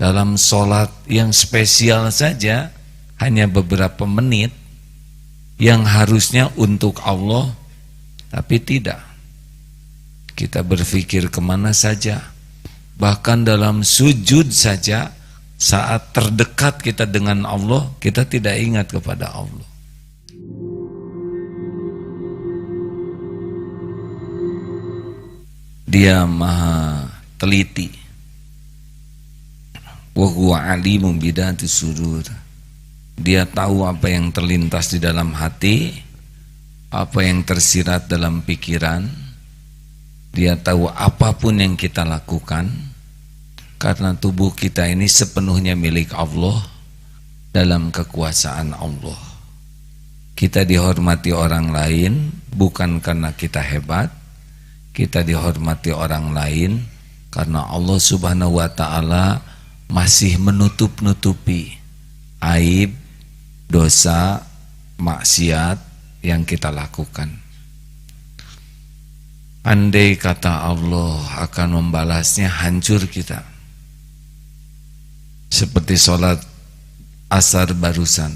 dalam sholat yang spesial saja hanya beberapa menit yang harusnya untuk Allah, tapi tidak. Kita berpikir kemana saja, bahkan dalam sujud saja saat terdekat kita dengan Allah, kita tidak ingat kepada Allah. Dia maha teliti. Wa huwa alimun bidati sudur. Dia tahu apa yang terlintas di dalam hati, apa yang tersirat dalam pikiran. Dia tahu apapun yang kita lakukan, karena tubuh kita ini sepenuhnya milik Allah dalam kekuasaan Allah. Kita dihormati orang lain bukan karena kita hebat, kita dihormati orang lain karena Allah Subhanahu wa ta'ala masih menutup-nutupi aib, dosa, maksiat yang kita lakukan. Andai kata Allah akan membalasnya, hancur kita. Seperti sholat asar barusan,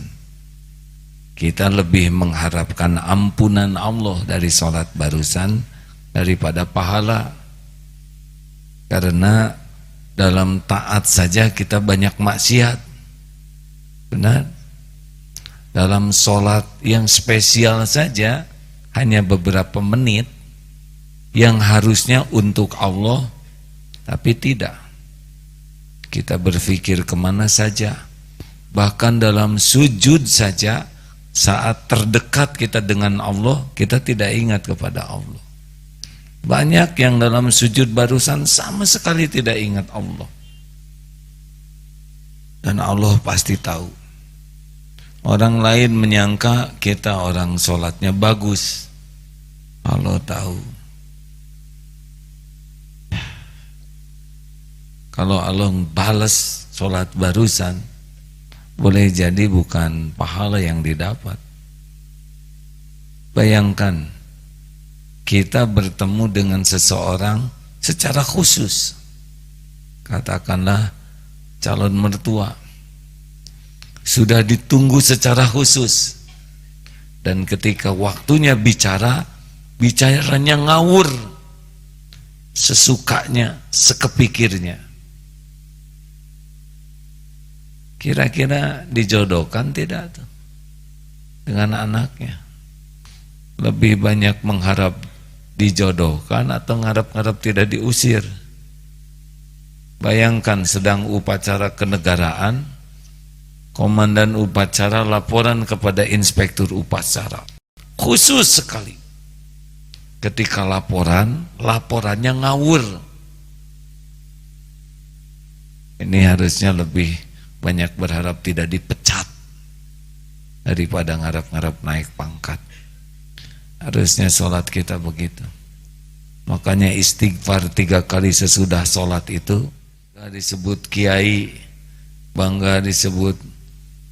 kita lebih mengharapkan ampunan Allah dari sholat barusan daripada pahala. Karena dalam taat saja kita banyak maksiat. Benar? Dalam sholat yang spesial saja hanya beberapa menit yang harusnya untuk Allah, tapi tidak. Kita berpikir kemana saja, bahkan dalam sujud saja saat terdekat kita dengan Allah, kita tidak ingat kepada Allah. Banyak yang dalam sujud barusan sama sekali tidak ingat Allah. Dan Allah pasti tahu. Orang lain menyangka kita orang sholatnya bagus, Allah tahu. Kalau Allah balas sholat barusan, boleh jadi bukan pahala yang didapat. Bayangkan, kita bertemu dengan seseorang secara khusus. Katakanlah calon mertua. Sudah ditunggu secara khusus. Dan ketika waktunya bicara, bicaranya ngawur. Sesukanya, sekepikirnya. Kira-kira dijodohkan tidak tuh dengan anaknya? Lebih banyak mengharap dijodohkan atau ngarap-ngarap tidak diusir? Bayangkan sedang upacara kenegaraan, komandan upacara laporan kepada inspektur upacara. Khusus sekali. Ketika laporannya ngawur. Ini harusnya lebih banyak berharap tidak dipecat daripada ngarap-ngarap naik pangkat. Harusnya sholat kita begitu. Makanya istighfar 3 kali sesudah sholat itu, bangga disebut kiai, bangga disebut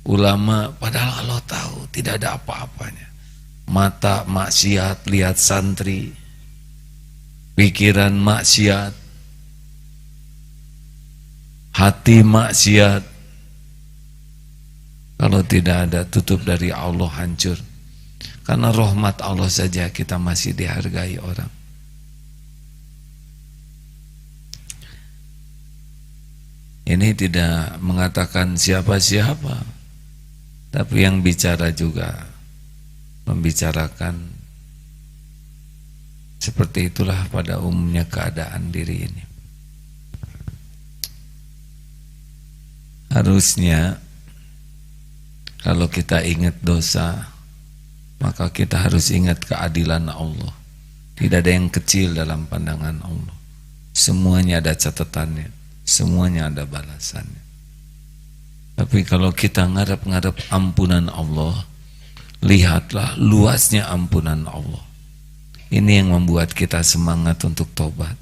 ulama, padahal Allah tahu tidak ada apa-apanya. Mata maksiat lihat santri, pikiran maksiat, hati maksiat. Kalau tidak ada tutup dari Allah, hancur. Karena rahmat Allah saja kita masih dihargai orang. Ini tidak mengatakan siapa-siapa, tapi yang bicara juga membicarakan seperti itulah pada umumnya keadaan diri ini. Harusnya kalau kita ingat dosa, maka kita harus ingat keadilan Allah. Tidak ada yang kecil dalam pandangan Allah. Semuanya ada catatannya, semuanya ada balasannya. Tapi kalau kita ngarep-ngarep ampunan Allah, lihatlah luasnya ampunan Allah. Ini yang membuat kita semangat untuk tobat.